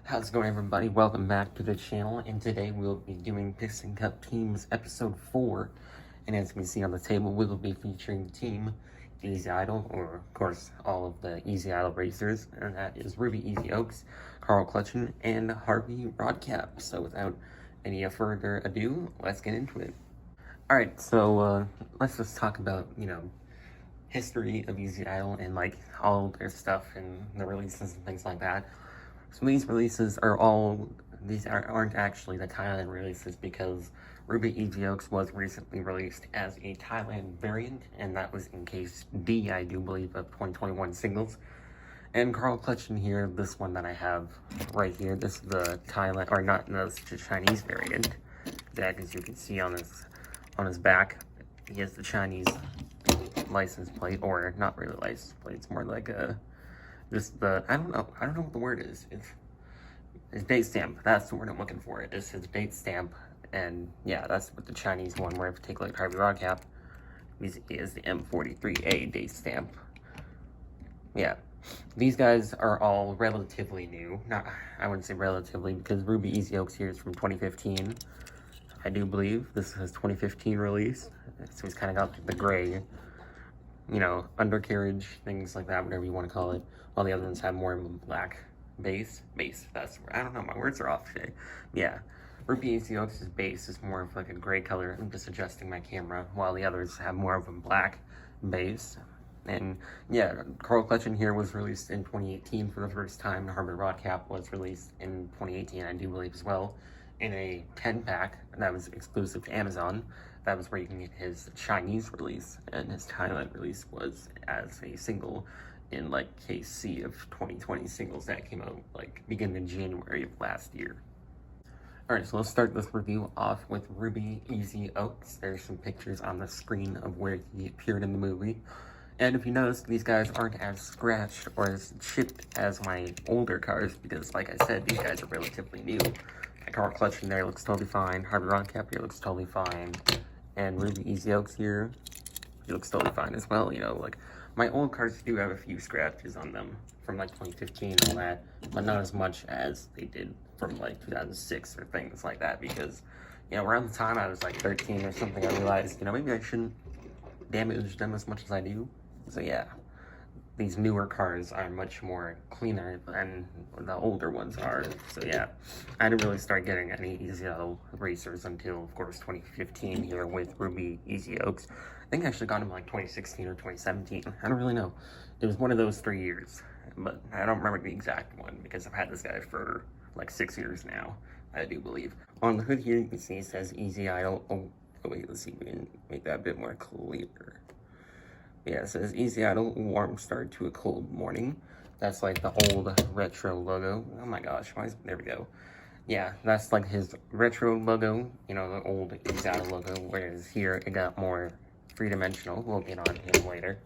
How's it going, everybody? Welcome back to the channel, and today we'll be doing Piston Cup Teams Episode 4. And as you can see on the table, we'll be featuring Team Easy Idol, or of course, all of the Easy Idol racers, and that is Ruby Easy Oaks, Carl Clutchen, and Harvey Rodcap. So without any further ado, let's get into it. Alright, so let's just talk about, history of Easy Idol and like all their stuff and the releases and things like that. So these releases aren't actually the Thailand releases, because Ruby Easy Oaks was recently released as a Thailand variant, and that was in case D, I do believe, of 2021 singles. And Carl Clutchen here, this one that I have right here, this is the Thailand, or not, no, it's the Chinese variant. That, as you can see on his back, he has the Chinese license plate, or not really license plate, it's more like just the, I don't know what the word is. It's date stamp. That's the word I'm looking for. It's his date stamp. And yeah, that's what the Chinese one, where if you take like Harvey Rodcap, is the M43A date stamp. Yeah. These guys are all relatively new. I wouldn't say relatively, because Ruby Easy Oaks here is from 2015. I do believe this is 2015 release. So he's kind of got the gray, undercarriage, things like that, whatever you want to call it. All the other ones have more of a black base, that's, I don't know, my words are off today. Yeah, Ruby Easy Oaks' base is more of like a gray color. I'm just adjusting my camera, while the others have more of a black base. And yeah, Carl Clutchen here was released in 2018 for the first time. Harvey Rodcap was released in 2018, I do believe, as well, in a 10-pack that was exclusive to Amazon. That was where you can get his Chinese release, and his Thailand release was as a single in like case C of 2020 singles that came out like beginning in January of last year. Alright, so let's start this review off with Ruby Easy Oaks. There's some pictures on the screen of where he appeared in the movie. And if you notice, these guys aren't as scratched or as chipped as my older cars, because like I said, these guys are relatively new. Carl Clutchen there looks totally fine. Harvey Rodcap here looks totally fine. And Ruby Easy Oaks here, he looks totally fine as well. Like my old cars do have a few scratches on them from like 2015 and all that, but not as much as they did from like 2006 or things like that, because around the time I was like 13 or something, I realized maybe I shouldn't damage them as much as I do. So yeah, these newer cars are much more cleaner than the older ones are. So yeah, I didn't really start getting any Easy Idol racers until, of course, 2015 here with Ruby Easy Oaks. I think I actually got him like 2016 or 2017. I don't really know. It was one of those 3 years, but I don't remember the exact one, because I've had this guy for like 6 years now, I do believe. On the hood here, you can see it says Easy Idol. Oh wait, let's see if we can make that a bit more clear. Yeah, it says Easy Idol, warm start to a cold morning. That's like the old retro logo. Oh my gosh, there we go. Yeah, that's like his retro logo, the old Easy Idol logo, whereas here it got more three-dimensional. We'll get on him later.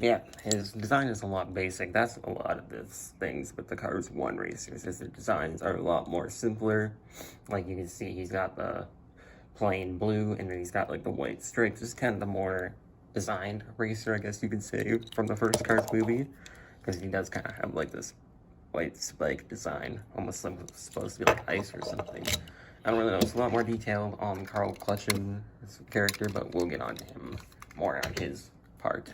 Yeah, his design is a lot basic. That's a lot of these things with the Cars 1 racers, is the designs are a lot more simpler. Like you can see, he's got the plain blue, and then he's got like the white stripes. It's kind of the more designed racer, I guess you could say, from the first Cars movie, because he does kind of have like this white spike design, almost like it's supposed to be like ice or something. I don't really know. It's a lot more detailed on Carl Clutchen's character, but we'll get on to him more on his part.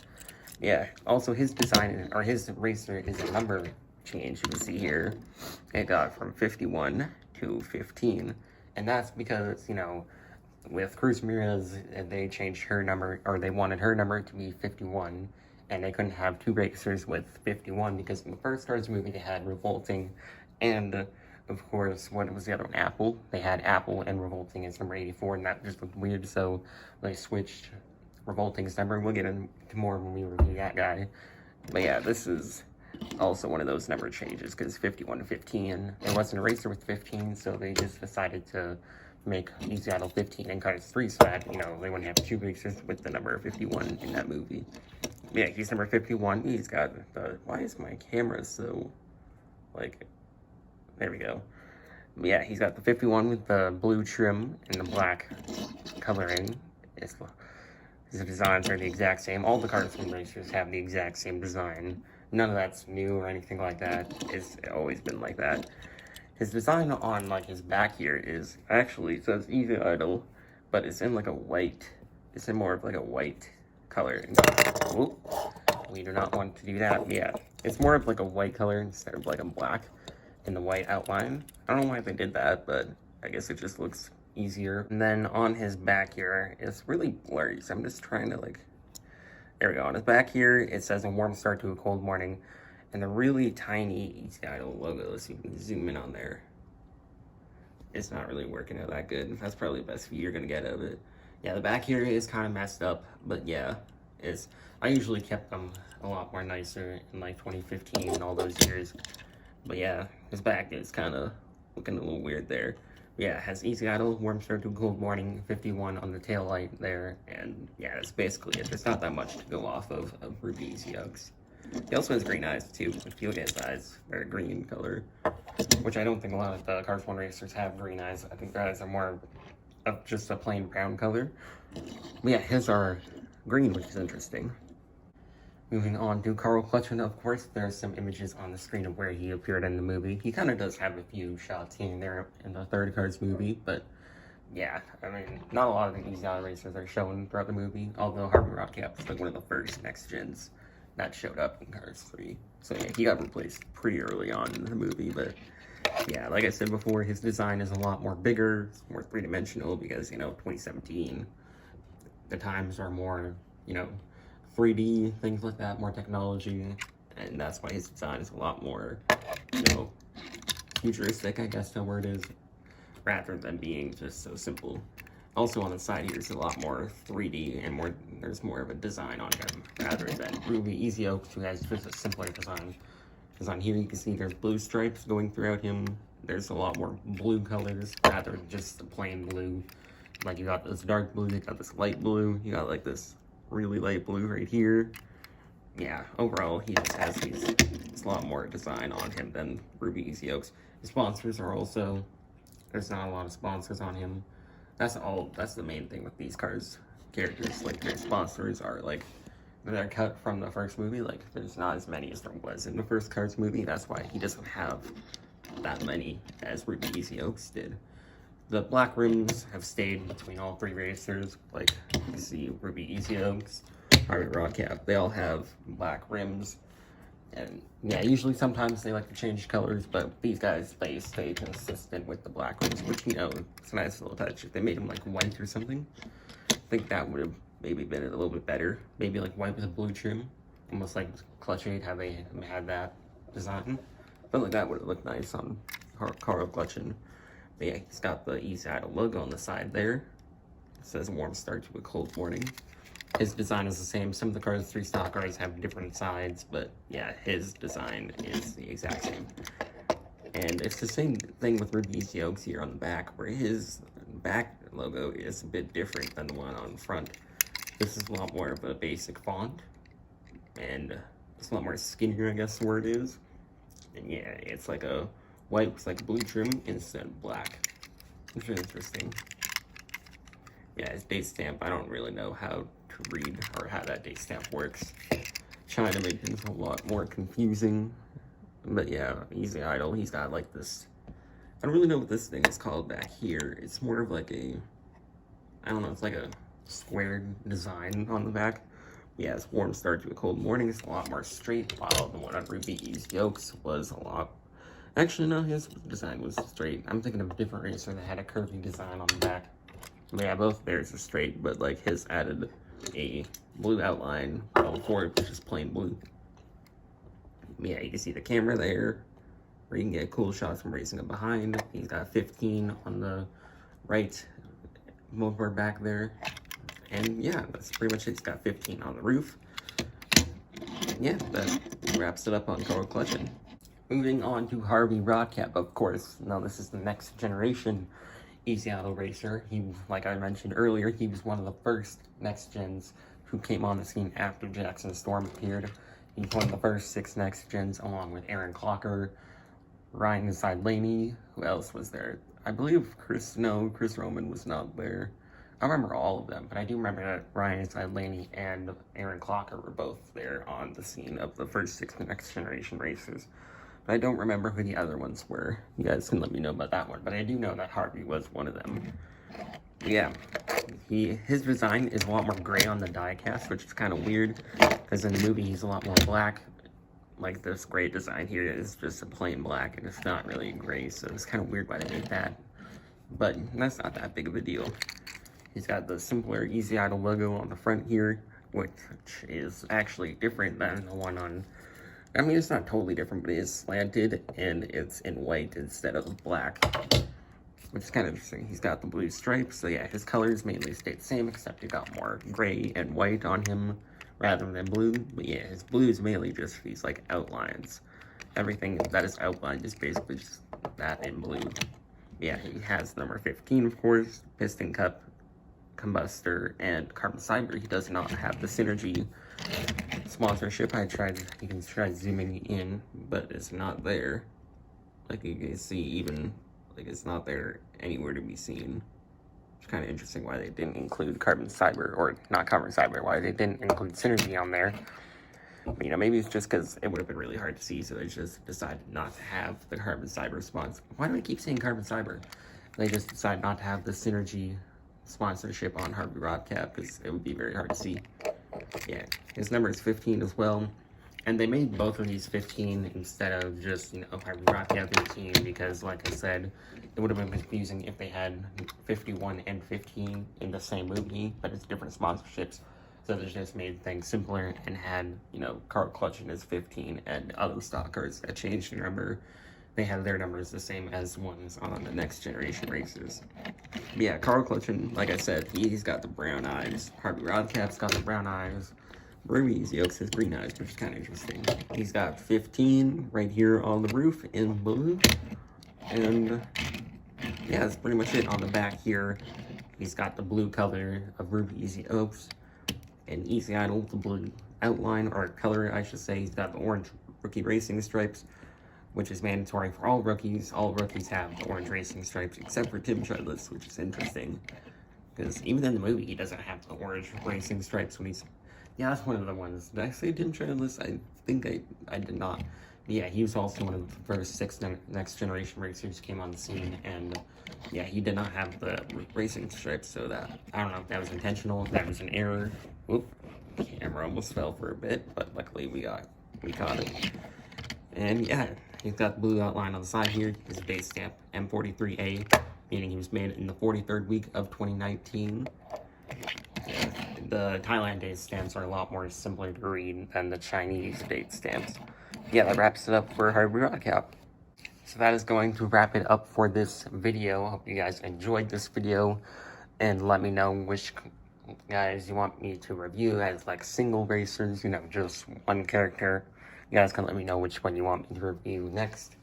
Yeah, also his design, or his racer, is a number change. You can see here, it got from 51 to 15, and that's because, with Cruz Ramirez, they changed her number, or they wanted her number to be 51, and they couldn't have two racers with 51, because in the first Cars movie they had Revolting, and of course, what was the other one? Apple. They had Apple and Revolting as number 84, and that just looked weird, so they switched Revolting's number. We'll get into more when we review that guy. But yeah, this is also one of those number changes, because 51 to 15, there wasn't a racer with 15, so they just decided to make Easy Idol 15 in Cars 3, so that, they wouldn't have two racers with the number 51 in that movie. Yeah, he's number 51. He's got the, why is my camera so, like, there we go. Yeah, he's got the 51 with the blue trim and the black coloring. The designs are the exact same. All the Cars 1 racers have the exact same design. None of that's new or anything like that. It's always been like that. His design on like his back here is actually, it says Easy Idol, but it's in like a white, it's in more of like a white color. Whoop. We do not want to do that. Yeah, it's more of like a white color instead of like a black in the white outline. I don't know why they did that, but I guess it just looks easier. And then on his back here, it's really blurry, so I'm just trying to like, there we go. On his back here, it says a warm start to a cold morning, and the really tiny Easy Idol logo, so you can zoom in on there. It's not really working out that good. That's probably the best view you're gonna get of it. Yeah, the back here is kind of messed up, but yeah, I usually kept them a lot more nicer in like 2015 and all those years. But yeah, his back is kind of looking a little weird there. But yeah, it has Easy Idle, warm start to a cold morning, 51 on the tail light there, and yeah, that's basically it. There's not that much to go off of Ruby Easy Uggs. He also has green eyes too. If you look at his eyes, they're green color, which I don't think a lot of the Cars 1 racers have green eyes. I think their eyes are more of just a plain brown color. But yeah, his are green, which is interesting. Moving on to Carl Clutchen, of course, there's some images on the screen of where he appeared in the movie. He kind of does have a few shots here and there in the third Cars movie, but yeah, I mean, not a lot of the Easy Idol racers are shown throughout the movie, although Harvey Rodcap was like one of the first next gens that showed up in Cars 3. So yeah, he got replaced pretty early on in the movie, but yeah, like I said before, his design is a lot more bigger, it's more three-dimensional because, you know, 2017, the times are more, you know, 3D, things like that, more technology, and that's why his design is a lot more, you know, futuristic, I guess the word is, rather than being just so simple. Also on the side here is a lot more 3D and there's more of a design on him, rather than Ruby Easy Oaks, who has just a simpler design. Because on here you can see there's blue stripes going throughout him, there's a lot more blue colors, rather than just the plain blue. Like you got this dark blue, you got this light blue, you got like this really light blue right here. Yeah, overall he just has a lot more design on him than Ruby Easy Oaks. The sponsors are also, there's not a lot of sponsors on him. That's the main thing with these cars characters. Like their sponsors are like, they're cut from the first movie. Like there's not as many as there was in the first Cars movie. That's why he doesn't have that many as Ruby Easy Oaks did. The black rims have stayed between all three racers. Like you see Ruby Easy Oaks, Harvey Rodcap, they all have black rims. And yeah, usually sometimes they like to change colors, but these guys, they stay consistent with the black rims, which, you know, it's a nice little touch. If they made them like white or something, I think that would have maybe been a little bit better. Maybe like white with a blue trim, almost like Clutchen, how they had that design. I felt like that would have looked nice on Carl Clutchen. But yeah, he's got the Easy Idol logo on the side there. It says warm start to a cold morning. His design is the same. Some of the Cars 3 stock cars have different sides, but yeah, his design is the exact same. And it's the same thing with Ruby Easy Oaks here on the back, where his back logo is a bit different than the one on the front. This is a lot more of a basic font, and it's a lot more skinnier, I guess the word is. And yeah, it's like a white with like blue trim instead of black, which is interesting. Yeah, his date stamp, I don't really know how to read or how that date stamp works. Trying to make things a lot more confusing. But yeah, Easy Idol, he's got like this, I don't really know what this thing is called back here. It's more of like a, I don't know, it's like a squared design on the back. Yeah, it's warm start to a cold morning. It's a lot more straight, while the one on Ruby Easy Oaks was a lot. Actually, no, his design was straight. I'm thinking of a different racer that had a curvy design on the back. But yeah, both theirs are straight, but like his added a blue outline, while before it was just plain blue. Yeah, you can see the camera there, where you can get cool shots from racing up behind. He's got 15 on the right motor back there. And yeah, that's pretty much it. He's got 15 on the roof. Yeah, that wraps it up on Carl Clutchen. Moving on to Harvey Rodcap, of course. Now this is the next generation Easy Idol racer. He, like I mentioned earlier, he was one of the first next gens who came on the scene after Jackson Storm appeared. He's one of the first 6 next gens, along with Aaron Clocker, Ryan Inside Laney. Who else was there? I believe Chris Roman was not there. I remember all of them, but I do remember that Ryan Inside Laney and Aaron Clocker were both there on the scene of the first 6 next generation racers. But I don't remember who the other ones were. You guys can let me know about that one. But I do know that Harvey was one of them. Yeah, his design is a lot more gray on the die-cast, which is kind of weird, because in the movie he's a lot more black. Like this gray design here is just a plain black, and it's not really gray, so it's kind of weird why they made that. But that's not that big of a deal. He's got the simpler Easy Idol logo on the front here, which is actually different than the one on... I mean, it's not totally different, but it is slanted, and it's in white instead of black, which is kind of interesting. He's got the blue stripes, so yeah, his colors mainly stay the same, except he got more gray and white on him rather than blue. But yeah, his blue is mainly just these, like, outlines. Everything that is outlined is basically just that in blue. Yeah, he has number 15, of course, Piston Cup, Combustor, and Carbon Fiber. He does not have the Synergy sponsorship. You can try zooming in, but it's not there. Like you can see, even, like, it's not there anywhere to be seen. It's kind of interesting why they didn't include Carbon Fiber, or not Carbon Fiber, why they didn't include Synergy on there. But, you know, maybe it's just because it would have been really hard to see, so they just decided not to have the Carbon Fiber sponsor. Why do I keep saying Carbon Fiber? They just decided not to have the Synergy sponsorship on Harvey Rodcap, because it would be very hard to see. Yeah, his number is 15 as well, and they made both of these 15 instead of just, you know, Harvey Rodcap 15, because, like I said, it would have been confusing if they had 51 and 15 in the same movie, but it's different sponsorships, so they just made things simpler and had, you know, Clutchen as 15, and other stockers that changed their number. They had their numbers the same as ones on the next generation racers. But yeah, Clutchen, like I said, he's got the brown eyes. Harvey Rodcap's got the brown eyes. Ruby's Yokes has green eyes, which is kind of interesting. He's got 15 right here on the roof in blue. And yeah, that's pretty much it. On the back here, he's got the blue color of Ruby Easy Oaks and Easy Idol, the blue outline, or color, I should say. He's got the orange rookie racing stripes, which is mandatory for all rookies. All rookies have the orange racing stripes, except for Tim Treadless, which is interesting. Because even in the movie, he doesn't have the orange racing stripes when he's... Yeah, that's one of the ones. Did I say Tim Treadless? I think I did not. But yeah, he was also one of the first 6 next generation racers who came on the scene, and yeah, he did not have the racing stripes, so that... I don't know if that was intentional, if that was an error. Oop, the camera almost fell for a bit, but luckily we caught it. And yeah, he's got the blue outline on the side here. His base stamp, M43A, meaning he was made in the 43rd week of 2019. Yeah, the Thailand date stamps are a lot more simpler to read than the Chinese date stamps. Yeah, that wraps it up for Harvey Rodcap. So that is going to wrap it up for this video. Hope you guys enjoyed this video, and let me know which guys you want me to review as, like, single racers, you know, just one character. You guys can let me know which one you want me to review next.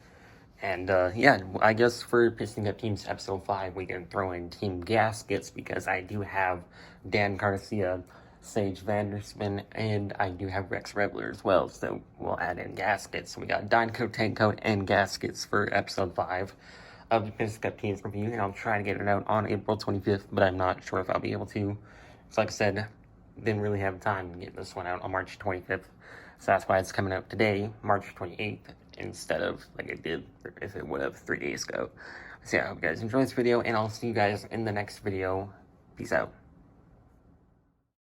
And, yeah, I guess for Piston Cup Teams Episode 5, we can throw in Team Gaskets, because I do have Dan Garcia, Sage Vandersman, and I do have Rex Rebler as well, so we'll add in Gaskets. So we got Dine Coat, Tank Coat, and Gaskets for Episode 5 of the Piston Cup Teams review, and I'll try to get it out on April 25th, but I'm not sure if I'll be able to. So like I said, didn't really have time to get this one out on March 25th. So that's why it's coming out today, March 28th, instead of like it did if it would have 3 days ago. So yeah, I hope you guys enjoyed this video, and I'll see you guys in the next video. Peace out.